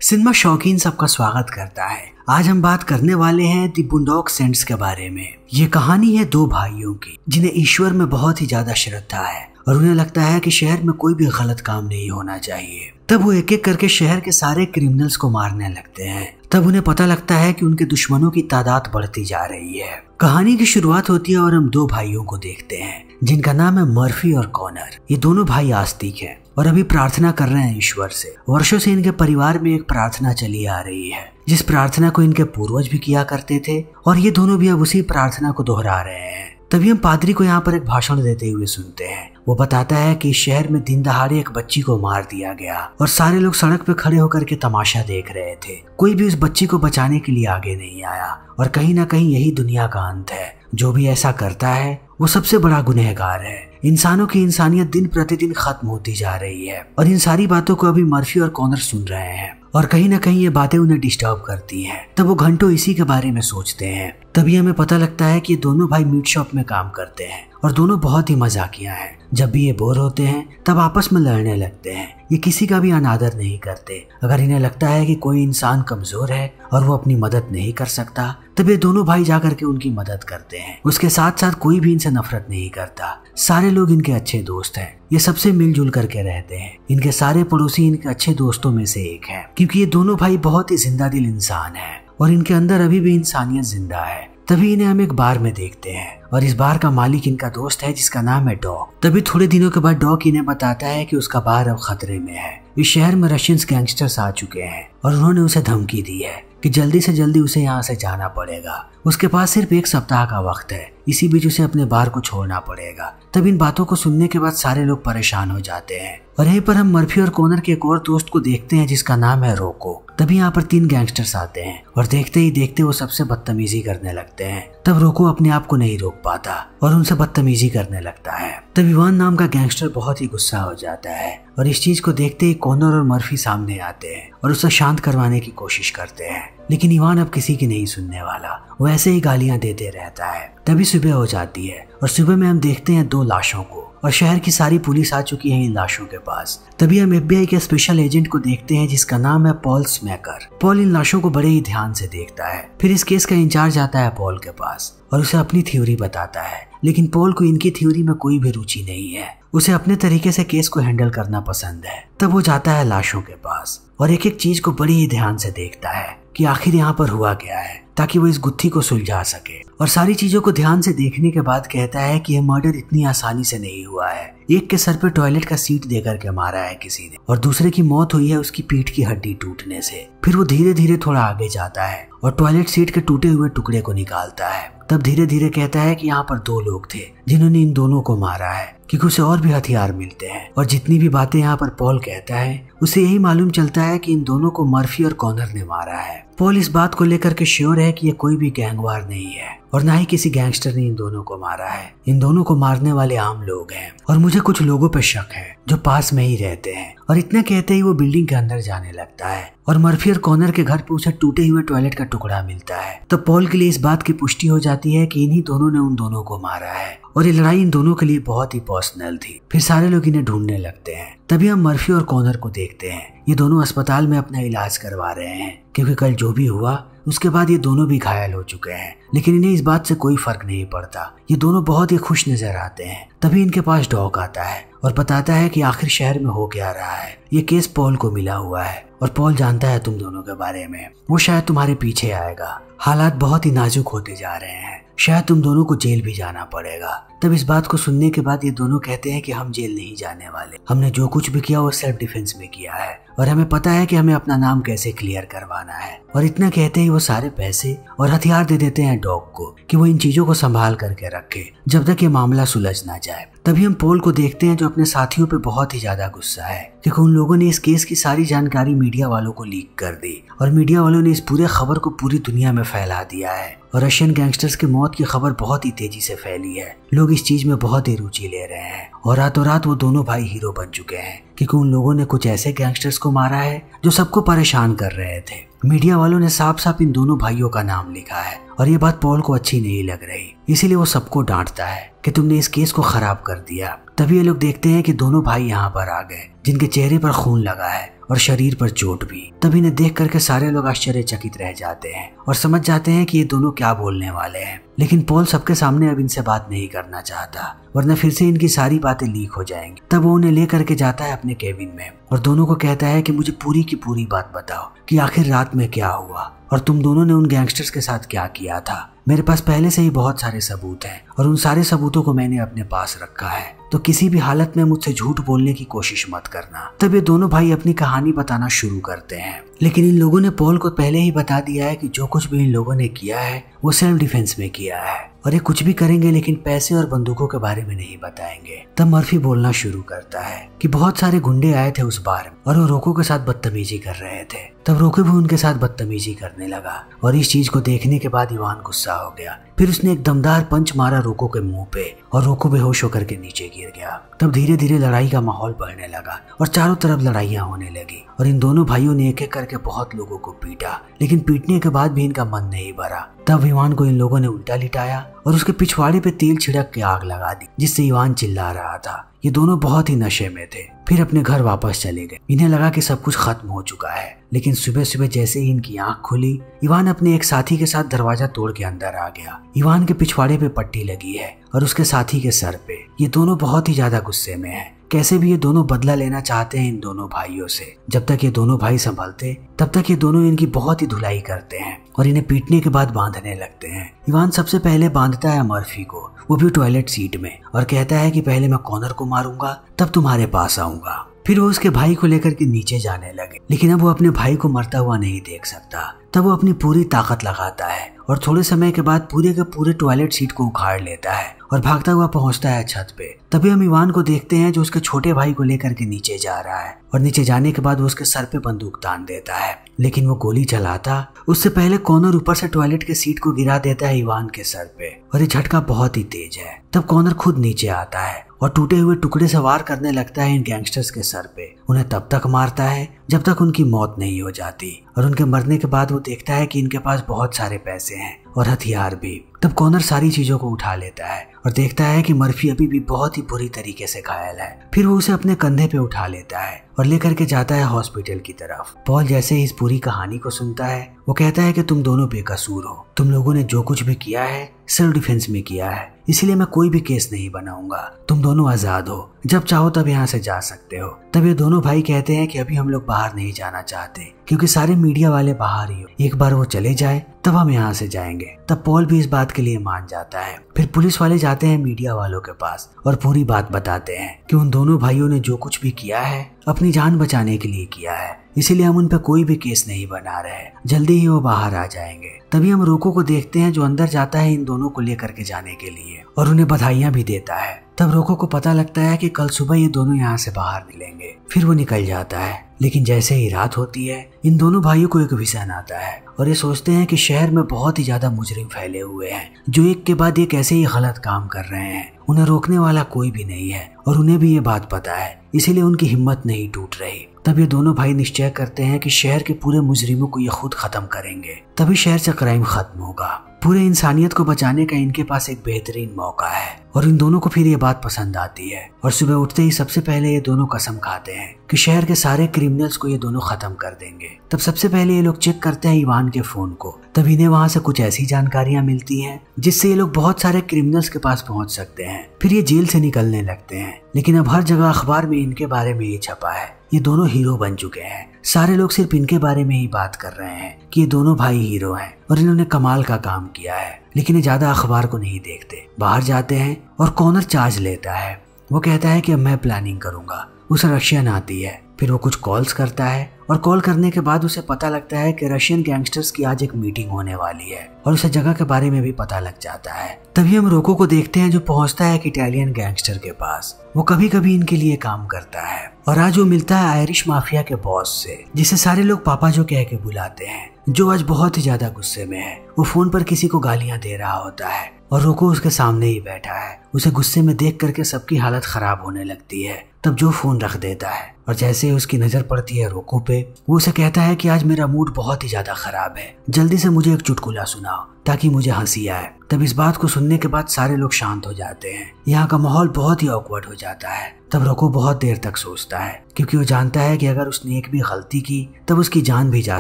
Cinema शौकीन सबका स्वागत करता है। आज हम बात करने वाले हैं दी बुंडॉक सेंट्स के बारे में। ये कहानी है दो भाइयों की जिन्हें ईश्वर में बहुत ही ज्यादा श्रद्धा है और उन्हें लगता है कि शहर में कोई भी गलत काम नहीं होना चाहिए। तब वो एक एक करके शहर के सारे क्रिमिनल्स को मारने लगते हैं। तब उन्हें पता लगता है कि उनके दुश्मनों की तादाद बढ़ती जा रही है। कहानी की शुरुआत होती है और हम दो भाइयों को देखते हैं जिनका नाम है मर्फी और कॉनर। ये दोनों भाई आस्तिक हैं और अभी प्रार्थना कर रहे हैं ईश्वर से। वर्षों से इनके परिवार में एक प्रार्थना चली आ रही है जिस प्रार्थना को इनके पूर्वज भी किया करते थे और ये दोनों भी अब उसी प्रार्थना को दोहरा रहे हैं। तभी हम पादरी को यहाँ पर एक भाषण देते हुए सुनते हैं। वो बताता है कि शहर में दिन दहाड़े एक बच्ची को मार दिया गया और सारे लोग सड़क पे खड़े होकर के तमाशा देख रहे थे। कोई भी उस बच्ची को बचाने के लिए आगे नहीं आया और कहीं ना कहीं यही दुनिया का अंत है। जो भी ऐसा करता है वो सबसे बड़ा गुनहगार है। इंसानों की इंसानियत दिन प्रतिदिन खत्म होती जा रही है और इन सारी बातों को अभी मर्फी और कॉनर सुन रहे हैं और कहीं ना कहीं ये बातें उन्हें डिस्टर्ब करती हैं। तब वो घंटों इसी के बारे में सोचते हैं। तभी हमें पता लगता है कि ये दोनों भाई मीट शॉप में काम करते हैं और दोनों बहुत ही मजाकिया हैं। जब भी ये बोर होते हैं तब आपस में लड़ने लगते हैं। ये किसी का भी अनादर नहीं करते। अगर इन्हें लगता है कि कोई इंसान कमजोर है और वो अपनी मदद नहीं कर सकता तब ये दोनों भाई जाकर के उनकी मदद करते हैं। उसके साथ साथ कोई भी इनसे नफरत नहीं करता। सारे लोग इनके अच्छे दोस्त हैं। ये सबसे मिलजुल करके रहते हैं। इनके सारे पड़ोसी इनके अच्छे दोस्तों में से एक है क्योंकि ये दोनों भाई बहुत ही जिंदा दिल इंसान हैं और इनके अंदर अभी भी इंसानियत जिंदा है। तभी इन्हें हम एक बार में देखते हैं और इस बार का मालिक इनका दोस्त है जिसका नाम है डॉग। तभी थोड़े दिनों के बाद डॉग इन्हें बताता है कि उसका बार अब खतरे में है। इस शहर में रशियंस गैंगस्टर्स आ चुके हैं और उन्होंने उसे धमकी दी है कि जल्दी से जल्दी उसे यहाँ से जाना पड़ेगा। उसके पास सिर्फ एक सप्ताह का वक्त है। इसी बीच उसे अपने बार को छोड़ना पड़ेगा। तब इन बातों को सुनने के बाद सारे लोग परेशान हो जाते हैं और यहीं पर हम मर्फी और कॉनर के एक और दोस्त को देखते हैं जिसका नाम है रोको। तभी यहाँ पर 3 गैंगस्टर्स आते हैं और देखते ही देखते वो सबसे बदतमीजी करने लगते हैं। तब रोको अपने आप को नहीं रोक पाता और उनसे बदतमीजी करने लगता है। तब इवान नाम का गैंगस्टर बहुत ही गुस्सा हो जाता है और इस चीज को देखते ही कॉनर और मर्फी सामने आते हैं और उसे शांत करवाने की कोशिश करते हैं। लेकिन इवान अब किसी की नहीं सुनने वाला। वो ऐसे ही गालियां देते रहता है। तभी सुबह हो जाती है और सुबह में हम देखते हैं 2 लाशों को और शहर की सारी पुलिस आ चुकी है इन लाशों के पास। तभी हम FBI के स्पेशल एजेंट को देखते हैं जिसका नाम है पॉल स्मैकर। पॉल इन लाशों को बड़े ही ध्यान से देखता है। फिर इस केस का इंचार्ज आता है पॉल के पास और उसे अपनी थ्योरी बताता है। लेकिन पॉल को इनकी थ्योरी में कोई भी रुचि नहीं है। उसे अपने तरीके से केस को हैंडल करना पसंद है। तब वो जाता है लाशों के पास और एक एक चीज को बड़ी ही ध्यान से देखता है कि आखिर यहाँ पर हुआ क्या है ताकि वो इस गुत्थी को सुलझा सके। और सारी चीजों को ध्यान से देखने के बाद कहता है कि यह मर्डर इतनी आसानी से नहीं हुआ है। एक के सर पे टॉयलेट का सीट देकर के मारा है किसी ने और दूसरे की मौत हुई है उसकी पीठ की हड्डी टूटने से। फिर वो धीरे धीरे थोड़ा आगे जाता है और टॉयलेट सीट के टूटे हुए टुकड़े को निकालता है। तब धीरे धीरे कहता है कि यहाँ पर 2 लोग थे जिन्होंने इन दोनों को मारा है क्योंकि उसे और भी हथियार मिलते हैं। और जितनी भी बातें यहाँ पर पॉल कहता है उसे यही मालूम चलता है कि इन दोनों को मर्फी और कॉनर ने मारा है। पॉल इस बात को लेकर के श्योर है कि ये कोई भी गैंगवार नहीं है और ना ही किसी गैंगस्टर ने इन दोनों को मारा है। इन दोनों को मारने वाले आम लोग हैं और मुझे कुछ लोगों पे शक है जो पास में ही रहते हैं। और इतना कहते ही वो बिल्डिंग के अंदर जाने लगता है और मर्फी और कॉनर के घर पे उसे टूटे हुए टॉयलेट का टुकड़ा मिलता है। तो पॉल के लिए इस बात की पुष्टि हो जाती है कि इन्हीं दोनों ने उन दोनों को मारा है और ये लड़ाई इन दोनों के लिए बहुत ही पर्सनल थी। फिर सारे लोग इन्हें ढूंढने लगते हैं। तभी हम मर्फी और कॉनर को देखते हैं। ये दोनों अस्पताल में अपना इलाज करवा रहे हैं क्योंकि कल जो भी हुआ उसके बाद ये दोनों भी घायल हो चुके हैं। लेकिन इन्हें इस बात से कोई फर्क नहीं पड़ता। ये दोनों बहुत ही खुश नजर आते हैं। तभी इनके पास डॉग आता है और बताता है कि आखिर शहर में हो क्या रहा है। ये केस पॉल को मिला हुआ है और पॉल जानता है तुम दोनों के बारे में। वो शायद तुम्हारे पीछे आएगा। हालात बहुत ही नाजुक होते जा रहे हैं। शायद तुम दोनों को जेल भी जाना पड़ेगा। तब इस बात को सुनने के बाद ये दोनों कहते हैं कि हम जेल नहीं जाने वाले। हमने जो कुछ भी किया वो सेल्फ डिफेंस में किया है और हमें पता है कि हमें अपना नाम कैसे क्लियर करवाना है। और इतना कहते ही वो सारे पैसे और हथियार दे देते हैं डॉग को कि वो इन चीजों को संभाल करके रखे जब तक ये मामला सुलझ ना जाए। तभी हम पॉल को देखते हैं जो अपने साथियों पे बहुत ही ज्यादा गुस्सा है क्योंकि उन लोगों ने इस केस की सारी जानकारी मीडिया वालों को लीक कर दी और मीडिया वालों ने इस पूरे खबर को पूरी दुनिया में फैला दिया है और रशियन गैंगस्टर्स की मौत की खबर बहुत ही तेजी से फैली है। लोग इस चीज में बहुत ही रुचि ले रहे हैं और रातों रात वो दोनों भाई हीरो बन चुके हैं क्योंकि उन लोगों ने कुछ ऐसे गैंगस्टर्स को मारा है जो सबको परेशान कर रहे थे। मीडिया वालों ने साफ साफ इन दोनों भाइयों का नाम लिखा है और ये बात पॉल को अच्छी नहीं लग रही। इसीलिए वो सबको डांटता है कि तुमने इस केस को खराब कर दिया। तभी ये लोग देखते हैं कि दोनों भाई यहाँ पर आ गए जिनके चेहरे पर खून लगा है और शरीर पर चोट भी। तब इन्हें देख करके सारे लोग आश्चर्यचकित रह जाते हैं और समझ जाते हैं कि ये दोनों क्या बोलने वाले हैं। लेकिन पॉल सबके सामने अब इनसे बात नहीं करना चाहता, वरना फिर से इनकी सारी बातें लीक हो जाएंगी। तब वो उन्हें लेकर के जाता है अपने केबिन में और दोनों को कहता है कि मुझे पूरी की पूरी बात बताओ कि आखिर रात में क्या हुआ और तुम दोनों ने उन गैंगस्टर्स के साथ क्या किया था। मेरे पास पहले से ही बहुत सारे सबूत हैं और उन सारे सबूतों को मैंने अपने पास रखा है, तो किसी भी हालत में मुझसे झूठ बोलने की कोशिश मत करना। तब ये दोनों भाई अपनी कहानी बताना शुरू करते हैं, लेकिन इन लोगों ने पॉल को पहले ही बता दिया है कि जो कुछ भी इन लोगों ने किया है वो सेल्फ डिफेंस में किया है और ये कुछ भी करेंगे लेकिन पैसे और बंदूकों के बारे में नहीं बताएंगे। तब मर्फी बोलना शुरू करता है कि बहुत सारे गुंडे आए थे उस बार और वो रोको के साथ बदतमीजी कर रहे थे। तब रोको भी उनके साथ बदतमीजी करने लगा और इस चीज को देखने के बाद इवान गुस्सा हो गया। फिर उसने एक दमदार पंच मारा रोको के मुंह पे और रोको बेहोश होकर के नीचे गिर गया। तब धीरे धीरे लड़ाई का माहौल बढ़ने लगा और चारों तरफ लड़ाइयां होने लगी और इन दोनों भाइयों ने एक एक करके बहुत लोगों को पीटा, लेकिन पीटने के बाद भी इनका मन नहीं भरा। तब इवान को इन लोगों ने उल्टा लिटाया और उसके पिछवाड़े पे तेल छिड़क के आग लगा दी, जिससे इवान चिल्ला रहा था। ये दोनों बहुत ही नशे में थे। फिर अपने घर वापस चले गए। इन्हें लगा कि सब कुछ खत्म हो चुका है, लेकिन सुबह सुबह जैसे ही इनकी आंख खुली, इवान अपने एक साथी के साथ दरवाजा तोड़ के अंदर आ गया। इवान के पिछवाड़े पे पट्टी लगी है और उसके साथी के सर पे। ये दोनों बहुत ही ज्यादा गुस्से में हैं। कैसे भी ये दोनों बदला लेना चाहते हैं इन दोनों भाइयों से। जब तक ये दोनों भाई संभलते तब तक ये दोनों इनकी बहुत ही धुलाई करते हैं और इन्हें पीटने के बाद बांधने लगते हैं। इवान सबसे पहले बांधता है मर्फी को, वो भी टॉयलेट सीट में, और कहता है कि पहले मैं कॉनर को मारूंगा तब तुम्हारे पास आऊंगा। फिर वो उसके भाई को लेकर के नीचे जाने लगे, लेकिन अब वो अपने भाई को मरता हुआ नहीं देख सकता। तब वो अपनी पूरी ताकत लगाता है और थोड़े समय के बाद पूरे के पूरे टॉयलेट सीट को उखाड़ लेता है और भागता हुआ पहुंचता है छत पे। तभी हम इवान को देखते हैं जो उसके छोटे भाई को लेकर के नीचे जा रहा है और नीचे जाने के बाद वो उसके सर पे बंदूक तान देता है, लेकिन वो गोली चलाता उससे पहले कॉनर ऊपर से टॉयलेट के सीट को गिरा देता है इवान के सर पे और ये झटका बहुत ही तेज है। तब कॉनर खुद नीचे आता है और टूटे हुए टुकड़े से वार करने लगता है इन गैंगस्टर्स के सर पे। उन्हें तब तक मारता है जब तक उनकी मौत नहीं हो जाती और उनके मरने के बाद वो देखता है कि इनके पास बहुत सारे पैसे हैं और हथियार भी। तब कॉनर सारी चीजों को उठा लेता है और देखता है कि मर्फी अभी भी बहुत ही बुरी तरीके से घायल है। फिर वो उसे अपने कंधे पे उठा लेता है और लेकर के जाता है हॉस्पिटल की तरफ। पॉल जैसे ही इस पूरी कहानी को सुनता है वो कहता है कि तुम दोनों बेकसूर हो, तुम लोगों ने जो कुछ भी किया है सेल्फ डिफेंस में किया है, इसलिए मैं कोई भी केस नहीं बनाऊंगा। तुम दोनों आजाद हो, जब चाहो तब यहाँ से जा सकते हो। तब ये दोनों भाई कहते हैं कि अभी हम लोग बाहर नहीं जाना चाहते क्योंकि सारे मीडिया वाले बाहर ही हो, एक बार वो चले जाए तब हम यहाँ से जाएंगे। तब पॉल भी इस बात के लिए मान जाता है। फिर पुलिस वाले जाते हैं मीडिया वालों के पास और पूरी बात बताते हैं कि उन दोनों भाइयों ने जो कुछ भी किया है अपनी जान बचाने के लिए किया है, इसीलिए हम उन पे कोई भी केस नहीं बना रहे, जल्दी ही वो बाहर आ जाएंगे। तभी हम रोको को देखते हैं जो अंदर जाता है इन दोनों को लेकर के जाने के लिए और उन्हें बधाइयां भी देता है। तब रोको को पता लगता है कि कल सुबह ये दोनों यहाँ से बाहर मिलेंगे। फिर वो निकल जाता है, लेकिन जैसे ही रात होती है इन दोनों भाइयों को एक विजन आता है और ये सोचते हैं कि शहर में बहुत ही ज्यादा मुजरिम फैले हुए हैं जो एक के बाद एक ऐसे ही गलत काम कर रहे हैं। उन्हें रोकने वाला कोई भी नहीं है और उन्हें भी ये बात पता है, इसीलिए उनकी हिम्मत नहीं टूट रही। तब ये दोनों भाई निश्चय करते हैं कि शहर के पूरे मुजरिमों को ये खुद खत्म करेंगे, तभी शहर से क्राइम खत्म होगा। पूरे इंसानियत को बचाने का इनके पास एक बेहतरीन मौका है और इन दोनों को फिर ये बात पसंद आती है और सुबह उठते ही सबसे पहले ये दोनों कसम खाते हैं कि शहर के सारे क्रिमिनल्स को ये दोनों खत्म कर देंगे। तब सबसे पहले ये लोग चेक करते हैं इवान के फोन को। तब इन्हें वहाँ से कुछ ऐसी जानकारियां मिलती हैं जिससे ये लोग बहुत सारे क्रिमिनल्स के पास पहुंच सकते हैं। फिर ये जेल से निकलने लगते हैं, लेकिन अब हर जगह अखबार में इनके बारे में ही छपा है, ये दोनों हीरो बन चुके हैं। सारे लोग सिर्फ इनके बारे में ही बात कर रहे हैं कि ये दोनों भाई हीरो हैं और इन्होंने कमाल का काम किया है, लेकिन ये ज्यादा अखबार को नहीं देखते। बाहर जाते हैं और कॉनर चार्ज लेता है। वो कहता है कि अब मैं प्लानिंग करूंगा। उसे रशियन आती है। फिर वो कुछ कॉल्स करता है और कॉल करने के बाद उसे पता लगता है कि रशियन गैंगस्टर्स की आज एक मीटिंग होने वाली है और उसे जगह के बारे में भी पता लग जाता है। तभी हम रोको को देखते हैं जो पहुंचता है एक इटालियन गैंगस्टर के पास। वो कभी कभी इनके लिए काम करता है और आज वो मिलता है आयरिश माफिया के बॉस से, जिसे सारे लोग पापा जो कह के बुलाते हैं, जो आज बहुत ही ज्यादा गुस्से में है। वो फोन पर किसी को गालियां दे रहा होता है और रोको उसके सामने ही बैठा है। उसे गुस्से में देख करके सबकी हालत खराब होने लगती है। तब जो फोन रख देता है और जैसे ही उसकी नजर पड़ती है रोको पे, वो उसे कहता है कि आज मेरा मूड बहुत ही ज्यादा खराब है, जल्दी से मुझे एक चुटकुला सुनाओ ताकि मुझे हंसी आए। तब इस बात को सुनने के बाद सारे लोग शांत हो जाते हैं। यहाँ का माहौल बहुत ही ऑकवर्ड हो जाता है। तब रोको बहुत देर तक सोचता है क्योंकि वो जानता है कि अगर उसने एक भी गलती की तब उसकी जान भी जा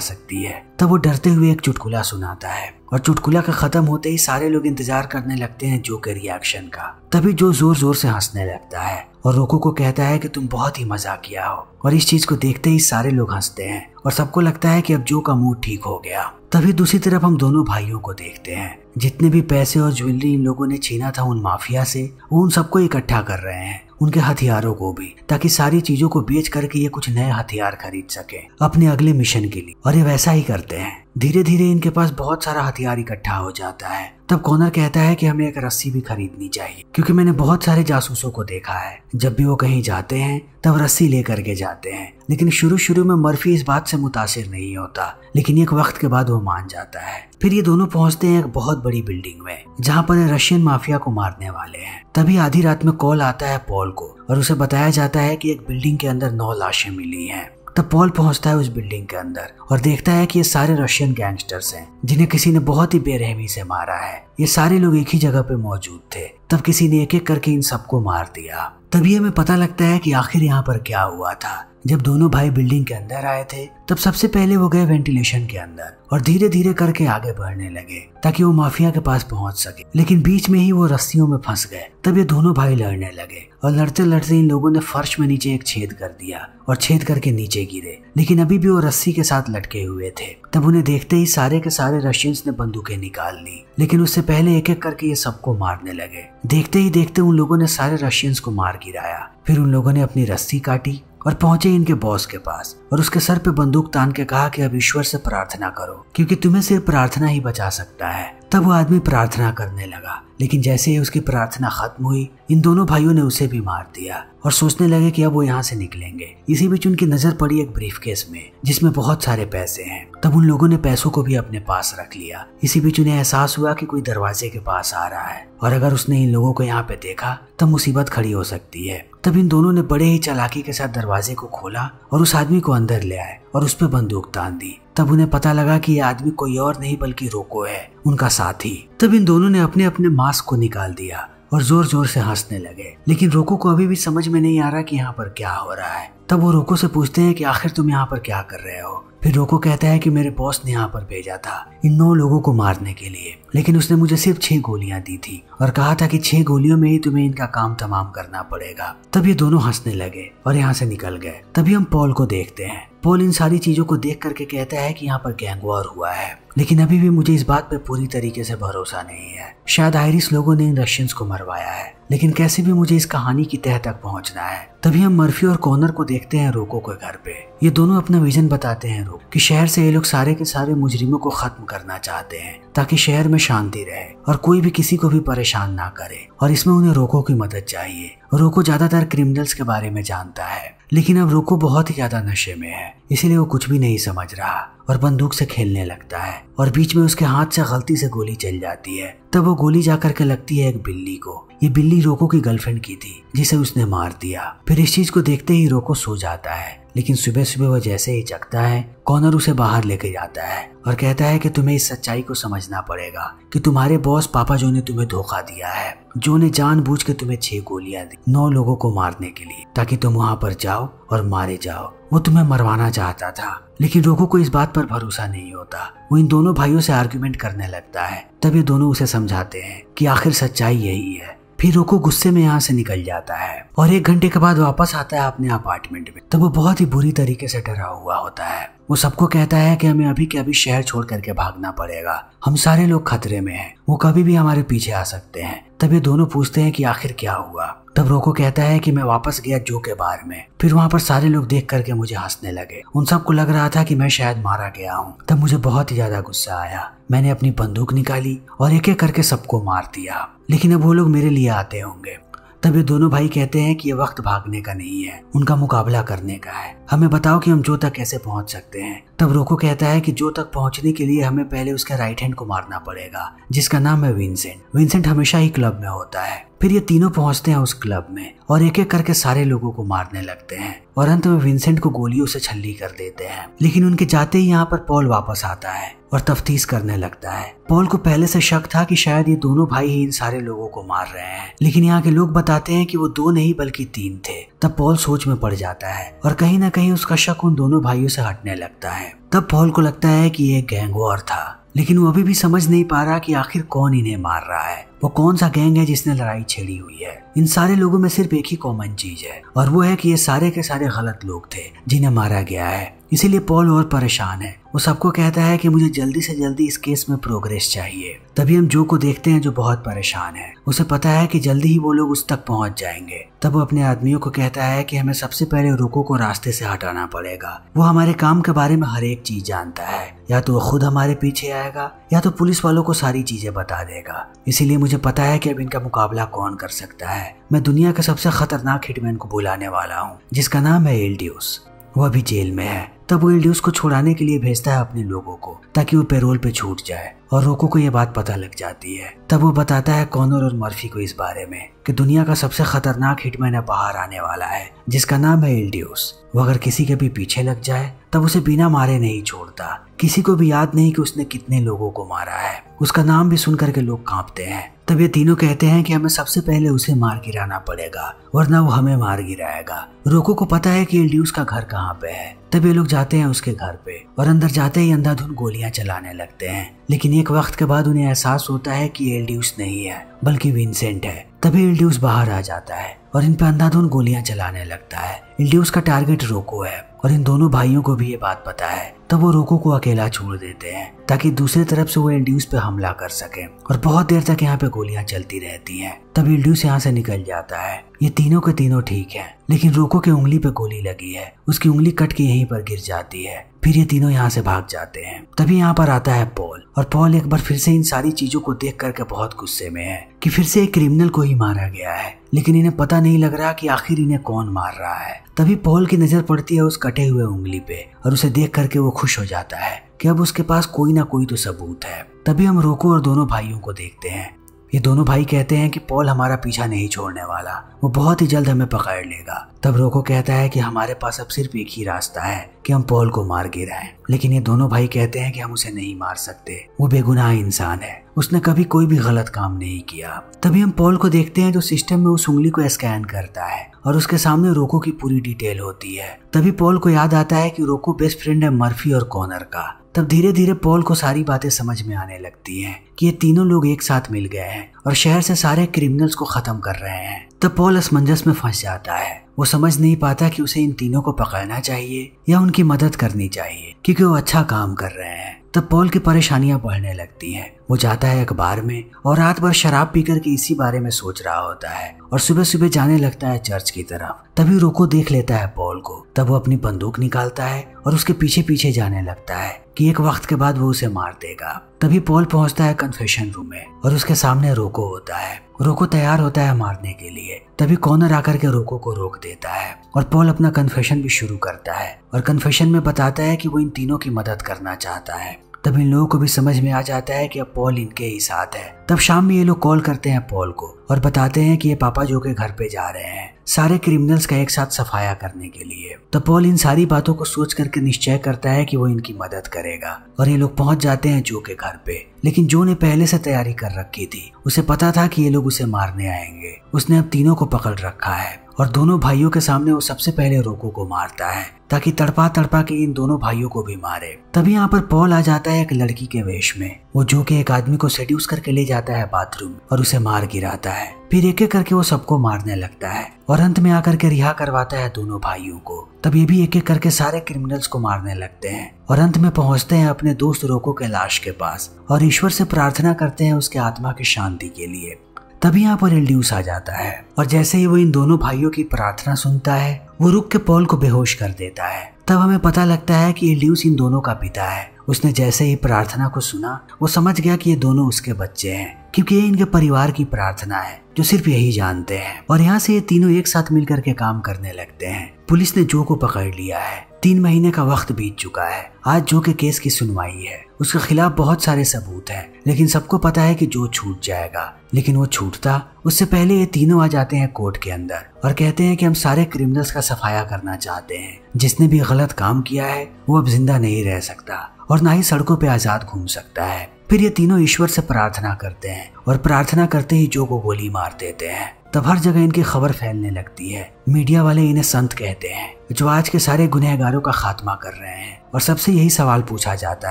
सकती है। तब वो डरते हुए एक चुटकुला सुनाता है और चुटकुला का खत्म होते ही सारे लोग इंतजार करने लगते हैं जो के रिएक्शन का। तभी जो जोर जोर से हंसने लगता है और रोको को कहता है कि तुम बहुत ही मजा किया हो, और इस चीज को देखते ही सारे लोग हंसते हैं और सबको लगता है कि अब जो का मूड ठीक हो गया। तभी दूसरी तरफ हम दोनों भाइयों को देखते हैं। जितने भी पैसे और ज्वेलरी इन लोगों ने छीना था उन माफिया से, वो उन सबको इकट्ठा कर रहे हैं, उनके हथियारों को भी, ताकि सारी चीजों को बेच करके ये कुछ नए हथियार खरीद सके अपने अगले मिशन के लिए। और ये वैसा ही करते हैं। धीरे धीरे इनके पास बहुत सारा हथियार इकट्ठा हो जाता है। तब कॉनर कहता है कि हमें एक रस्सी भी खरीदनी चाहिए क्योंकि मैंने बहुत सारे जासूसों को देखा है, जब भी वो कहीं जाते हैं तब रस्सी लेकर के जाते हैं। लेकिन शुरू में मर्फी इस बात से मुतासिर नहीं होता, लेकिन एक वक्त के बाद वो मान जाता है। फिर ये दोनों पहुंचते हैं एक बहुत बड़ी बिल्डिंग में जहाँ पर रशियन माफिया को मारने वाले हैं। तभी आधी रात में कॉल आता है पॉल को और उसे बताया जाता है कि एक बिल्डिंग के अंदर 9 लाशें मिली हैं। तब पॉल पहुंचता है उस बिल्डिंग के अंदर और देखता है कि ये सारे रशियन गैंगस्टर्स हैं जिन्हें किसी ने बहुत ही बेरहमी से मारा है। ये सारे लोग एक ही जगह पे मौजूद थे। तब किसी ने एक एक करके इन सबको मार दिया। तभी हमें पता लगता है कि आखिर यहाँ पर क्या हुआ था। जब दोनों भाई बिल्डिंग के अंदर आए थे तब सबसे पहले वो गए वेंटिलेशन के अंदर और धीरे धीरे करके आगे बढ़ने लगे ताकि वो माफिया के पास पहुंच सके, लेकिन बीच में ही वो रस्सियों में फंस गए। तब ये दोनों भाई लड़ने लगे और लड़ते लड़ते इन लोगों ने फर्श में नीचे एक छेद कर दिया और छेद करके नीचे गिरे, लेकिन अभी भी वो रस्सी के साथ लटके हुए थे। तब उन्हें देखते ही सारे के सारे रशियंस ने बंदूकें निकाल ली, लेकिन उससे पहले एक एक करके ये सबको मारने लगे। देखते ही देखते उन लोगों ने सारे रशियंस को मार गिराया। फिर उन लोगों ने अपनी रस्सी काटी और पहुंचे इनके बॉस के पास और उसके सर पे बंदूक तान के कहा कि अब ईश्वर से प्रार्थना करो क्योंकि तुम्हें सिर्फ प्रार्थना ही बचा सकता है। तब वो आदमी प्रार्थना करने लगा, लेकिन जैसे ही उसकी प्रार्थना खत्म हुई इन दोनों भाइयों ने उसे भी मार दिया और सोचने लगे कि अब वो यहाँ से निकलेंगे। इसी बीच उनकी नजर पड़ी एक ब्रीफकेस में जिसमें बहुत सारे पैसे हैं। तब उन लोगों ने पैसों को भी अपने पास रख लिया। इसी बीच उन्हें एहसास हुआ कि कोई दरवाजे के पास आ रहा है और अगर उसने इन लोगों को यहाँ पे देखा तब मुसीबत खड़ी हो सकती है। तब इन दोनों ने बड़े ही चालाकी के साथ दरवाजे को खोला और उस आदमी को अंदर ले आए और उस पर बंदूक तान दी। तब उन्हें पता लगा कि ये आदमी कोई और नहीं बल्कि रोको है, उनका साथी। तब इन दोनों ने अपने अपने मास्क को निकाल दिया और जोर जोर से हंसने लगे, लेकिन रोको को अभी भी समझ में नहीं आ रहा कि यहाँ पर क्या हो रहा है। तब वो रोको से पूछते हैं कि आखिर तुम यहाँ पर क्या कर रहे हो। फिर रोको कहता है कि मेरे बॉस ने यहाँ पर भेजा था इन 9 लोगों को मारने के लिए, लेकिन उसने मुझे सिर्फ 6 गोलियां दी थी और कहा था कि 6 गोलियों में ही तुम्हें इनका काम तमाम करना पड़ेगा। तब ये दोनों हंसने लगे और यहाँ से निकल गए। तभी हम पॉल को देखते हैं। पॉल इन सारी चीजों को देख करके कहता है कि यहाँ पर गैंग वॉर हुआ है, लेकिन अभी भी मुझे इस बात पे पूरी तरीके से भरोसा नहीं है। शायद आयरिश लोगों ने इन रशियंस को मरवाया है, लेकिन कैसे भी मुझे इस कहानी की तह तक पहुंचना है। तभी हम मर्फी और कॉनर को देखते हैं रोको के घर पे। ये दोनों अपना विजन बताते हैं रोको कि शहर से ये लोग सारे के सारे मुजरिमों को खत्म करना चाहते हैं ताकि शहर में शांति रहे और कोई भी किसी को भी परेशान ना करे, और इसमें उन्हें रोको की मदद चाहिए। रोको ज्यादातर क्रिमिनल्स के बारे में जानता है, लेकिन अब रोको बहुत ही ज्यादा नशे में है, इसलिए वो कुछ भी नहीं समझ रहा और बंदूक से खेलने लगता है और बीच में उसके हाथ से गलती से गोली चल जाती है। तब वो गोली जाकर के लगती है एक बिल्ली को। ये बिल्ली रोको की गर्लफ्रेंड की थी जिसे उसने मार दिया। फिर इस चीज को देखते ही रोको सो जाता है, लेकिन सुबह सुबह वो जैसे ही जगता है कॉनर उसे बाहर लेके जाता है और कहता है कि तुम्हें इस सच्चाई को समझना पड़ेगा कि तुम्हारे बॉस पापा जो ने तुम्हें धोखा दिया है, जो ने जानबूझ के तुम्हें 6 गोलियां दी 9 लोगों को मारने के लिए ताकि तुम वहां पर जाओ और मारे जाओ। वो तुम्हें मरवाना चाहता था, लेकिन रोको को इस बात पर भरोसा नहीं होता। वो इन दोनों भाइयों से आर्ग्यूमेंट करने लगता है। तब ये दोनों उसे समझाते हैं कि आखिर सच्चाई यही है। फिर रोको गुस्से में यहाँ से निकल जाता है और 1 घंटे के बाद वापस आता है अपने अपार्टमेंट में। तब वो बहुत ही बुरी तरीके से डरा हुआ होता है। वो सबको कहता है कि हमें अभी के अभी शहर छोड़ करके भागना पड़ेगा, हम सारे लोग खतरे में हैं, वो कभी भी हमारे पीछे आ सकते हैं। तब ये दोनों पूछते हैं कि आखिर क्या हुआ। तब रोको कहता है कि मैं वापस गया जो के बार में। फिर वहाँ पर सारे लोग देख करके मुझे हंसने लगे। उन सबको लग रहा था कि मैं शायद मारा गया हूँ। तब मुझे बहुत ही ज्यादा गुस्सा आया। मैंने अपनी बंदूक निकाली और एक एक करके सबको मार दिया, लेकिन अब वो लोग मेरे लिए आते होंगे। तब ये दोनों भाई कहते हैं कि ये वक्त भागने का नहीं है, उनका मुकाबला करने का है। हमें बताओ कि हम जो तक कैसे पहुंच सकते हैं। तब रोको कहता है कि जो तक पहुंचने के लिए हमें पहले उसके राइट हैंड को मारना पड़ेगा जिसका नाम है विंसेंट। विंसेंट हमेशा ही क्लब में होता है। फिर ये तीनों पहुंचते हैं उस क्लब में और एक एक करके सारे लोगों को मारने लगते हैं और अंत में विंसेंट को गोलियों से छल्ली कर देते हैं। लेकिन उनके जाते ही यहाँ पर पॉल वापस आता है और तफ्तीश करने लगता है। पॉल को पहले से शक था कि शायद ये दोनों भाई ही इन सारे लोगों को मार रहे हैं, लेकिन यहाँ के लोग बताते हैं कि वो 2 नहीं बल्कि 3 थे। तब पॉल सोच में पड़ जाता है और कहीं ना कहीं उसका शक उन दोनों भाइयों से हटने लगता है। तब पॉल को लगता है कि ये गैंग वॉर था, लेकिन वो अभी भी समझ नहीं पा रहा कि आखिर कौन इन्हें मार रहा है। वो कौन सा गैंग है जिसने लड़ाई छेड़ी हुई है। इन सारे लोगों में सिर्फ एक ही कॉमन चीज है और वो है कि ये सारे के सारे गलत लोग थे जिन्हें मारा गया है। इसीलिए पॉल और परेशान है। वो सबको कहता है कि मुझे जल्दी से जल्दी इस केस में प्रोग्रेस चाहिए। तभी हम जो को देखते हैं जो बहुत परेशान है। उसे पता है कि जल्दी ही वो लोग उस तक पहुंच जाएंगे। तब वो अपने आदमियों को कहता है कि हमें सबसे पहले रोको को रास्ते से हटाना पड़ेगा। वो हमारे काम के बारे में हर एक चीज जानता है, या तो वो खुद हमारे पीछे आएगा या तो पुलिस वालों को सारी चीजें बता देगा। इसीलिए मुझे पता है कि अब इनका मुकाबला कौन कर सकता है। मैं दुनिया के सबसे खतरनाक हिटमैन को बुलाने वाला हूँ जिसका नाम है एल्डियस। वो अभी जेल में है। तब वो एल्डियस को छुड़ाने के लिए भेजता है अपने लोगों को ताकि वो पैरोल पे छूट जाए और रोको को ये बात पता लग जाती है। तब वो बताता है कॉनर और मर्फी को इस बारे में कि दुनिया का सबसे खतरनाक हिटमैन बाहर आने वाला है जिसका नाम है एल्डियस। वो अगर किसी के भी पीछे लग जाए तब उसे बिना मारे नहीं छोड़ता। किसी को भी याद नहीं कि उसने कितने लोगों को मारा है। उसका नाम भी सुनकर के लोग कांपते हैं। तब ये तीनों कहते हैं कि हमें सबसे पहले उसे मार गिराना पड़ेगा वरना वो हमें मार गिराएगा। रोको को पता है कि एल्डियस का घर कहाँ पे है। तब ये लोग जाते हैं उसके घर पे और अंदर जाते ही अंधाधुंध गोलियां चलाने लगते हैं। लेकिन एक वक्त के बाद उन्हें एहसास होता है कि एल्डियस नहीं है बल्कि विंसेंट है। तभी एल्डियस बाहर आ जाता है और इन पे अंधाधुंध गोलियां चलाने लगता है। एल्डियस का टारगेट रोको है और इन दोनों भाइयों को भी ये बात पता है। तब वो रोको को अकेला छोड़ देते हैं ताकि दूसरी तरफ से वो एल्डियस पे हमला कर सके और बहुत देर तक यहाँ पे गोलियां चलती रहती हैं। तब एल्डियस यहाँ से निकल जाता है। ये तीनों के तीनों ठीक हैं, लेकिन रोको के उंगली पे गोली लगी है। उसकी उंगली कट के यहीं पर गिर जाती है। फिर ये तीनों यहाँ से भाग जाते हैं। तभी यहाँ पर आता है पॉल और पॉल एक बार फिर से इन सारी चीजों को देख करके बहुत गुस्से में है कि फिर से एक क्रिमिनल को ही मारा गया है, लेकिन इन्हें पता नहीं लग रहा कि आखिर इन्हें कौन मार रहा है। तभी पॉल की नजर पड़ती है उस कटे हुए उंगली पे और उसे देख करके वो खुश हो जाता है कि अब उसके पास कोई ना कोई तो सबूत है। तभी हम रोको और दोनों भाइयों को देखते हैं। ये दोनों भाई कहते हैं कि पॉल हमारा पीछा नहीं छोड़ने वाला, वो बहुत ही जल्द हमें पकड़ लेगा। तब रोको कहता है कि हमारे पास अब सिर्फ एक ही रास्ता है कि हम पॉल को मार गिराएं। लेकिन ये दोनों भाई कहते हैं कि हम उसे नहीं मार सकते, वो बेगुनाह इंसान है, उसने कभी कोई भी गलत काम नहीं किया। तभी हम पॉल को देखते हैं जो सिस्टम में उस उंगली को स्कैन करता है और उसके सामने रोको की पूरी डिटेल होती है। तभी पॉल को याद आता है कि रोको बेस्ट फ्रेंड है मर्फी और कॉनर का। तब धीरे धीरे पॉल को सारी बातें समझ में आने लगती हैं कि ये तीनों लोग एक साथ मिल गए हैं और शहर से सारे क्रिमिनल्स को खत्म कर रहे हैं। तब पॉल असमंजस में फंस जाता है। वो समझ नहीं पाता कि उसे इन तीनों को पकड़ना चाहिए या उनकी मदद करनी चाहिए क्योंकि वो अच्छा काम कर रहे हैं। तब पॉल की परेशानियां बढ़ने लगती हैं। वो जाता है एक बार में और रात भर शराब पीकर के इसी बारे में सोच रहा होता है और सुबह सुबह जाने लगता है चर्च की तरफ। तभी रोको देख लेता है पॉल को। तब वो अपनी बंदूक निकालता है और उसके पीछे पीछे जाने लगता है कि एक वक्त के बाद वो उसे मार देगा। तभी पॉल पहुंचता है कन्फेशन रूम में और उसके सामने रोको होता है। रोको तैयार होता है मारने के लिए। तभी कॉनर आकर के रोको को रोक देता है और पॉल अपना कन्फेशन भी शुरू करता है और कन्फेशन में बताता है कि वो इन तीनों की मदद करना चाहता है। तब इन लोगों को भी समझ में आ जाता है कि अब पॉल इनके ही साथ है। तब शाम में ये लोग कॉल करते हैं पॉल को और बताते हैं कि ये पापा जो के घर पे जा रहे हैं सारे क्रिमिनल्स का एक साथ सफाया करने के लिए। तब पॉल इन सारी बातों को सोच करके निश्चय करता है कि वो इनकी मदद करेगा और ये लोग पहुंच जाते हैं जो के घर पे। लेकिन जो ने पहले से तैयारी कर रखी थी, उसे पता था कि ये लोग उसे मारने आएंगे। उसने अब तीनों को पकड़ रखा है और दोनों भाइयों के सामने वो सबसे पहले रोको को मारता है ताकि तड़पा तड़पा के इन दोनों भाइयों को भी मारे। तभी यहाँ पर पॉल आ जाता है एक लड़की के वेश में। वो जो के एक आदमी को सेड्यूस करके ले जाता है बाथरूम और उसे मार गिराता है। फिर एक एक करके वो सबको मारने लगता है और अंत में आकर के रिहा करवाता है दोनों भाइयों को। तब ये भी एक एक करके सारे क्रिमिनल्स को मारने लगते हैं और अंत में पहुंचते हैं अपने दोस्त रोको के लाश के पास और ईश्वर से प्रार्थना करते हैं उसके आत्मा की शांति के लिए। तभी यहाँ पर एल्डियस आ जाता है और जैसे ही वो इन दोनों भाइयों की प्रार्थना सुनता है वो रुक के पॉल को बेहोश कर देता है। तब हमें पता लगता है कि एल्डियस इन दोनों का पिता है। उसने जैसे ही प्रार्थना को सुना वो समझ गया कि ये दोनों उसके बच्चे हैं क्योंकि ये इनके परिवार की प्रार्थना है जो सिर्फ यही जानते हैं। और यहाँ से ये तीनों एक साथ मिलकर के काम करने लगते हैं। पुलिस ने जो को पकड़ लिया है। 3 महीने का वक्त बीत चुका है। आज जो के केस की सुनवाई है उसके खिलाफ बहुत सारे सबूत हैं, लेकिन सबको पता है कि जो छूट जाएगा। लेकिन वो छूटता उससे पहले ये तीनों आ जाते हैं कोर्ट के अंदर और कहते हैं कि हम सारे क्रिमिनल्स का सफाया करना चाहते हैं। जिसने भी गलत काम किया है वो अब जिंदा नहीं रह सकता और ना ही सड़कों पे आजाद घूम सकता है। फिर ये तीनों ईश्वर से प्रार्थना करते हैं और प्रार्थना करते ही जो को गोली मार देते हैं। तब हर जगह इनकी खबर फैलने लगती है। मीडिया वाले इन्हें संत कहते हैं जो आज के सारे गुनहगारों का खात्मा कर रहे हैं। और सबसे यही सवाल पूछा जाता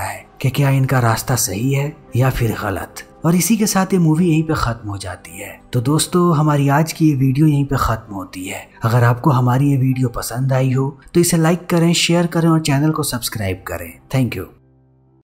है कि क्या इनका रास्ता सही है या फिर गलत। और इसी के साथ ये मूवी यहीं पे खत्म हो जाती है। तो दोस्तों, हमारी आज की ये वीडियो यहीं पे खत्म होती है। अगर आपको हमारी ये वीडियो पसंद आई हो तो इसे लाइक करें, शेयर करें और चैनल को सब्सक्राइब करें। Thank you.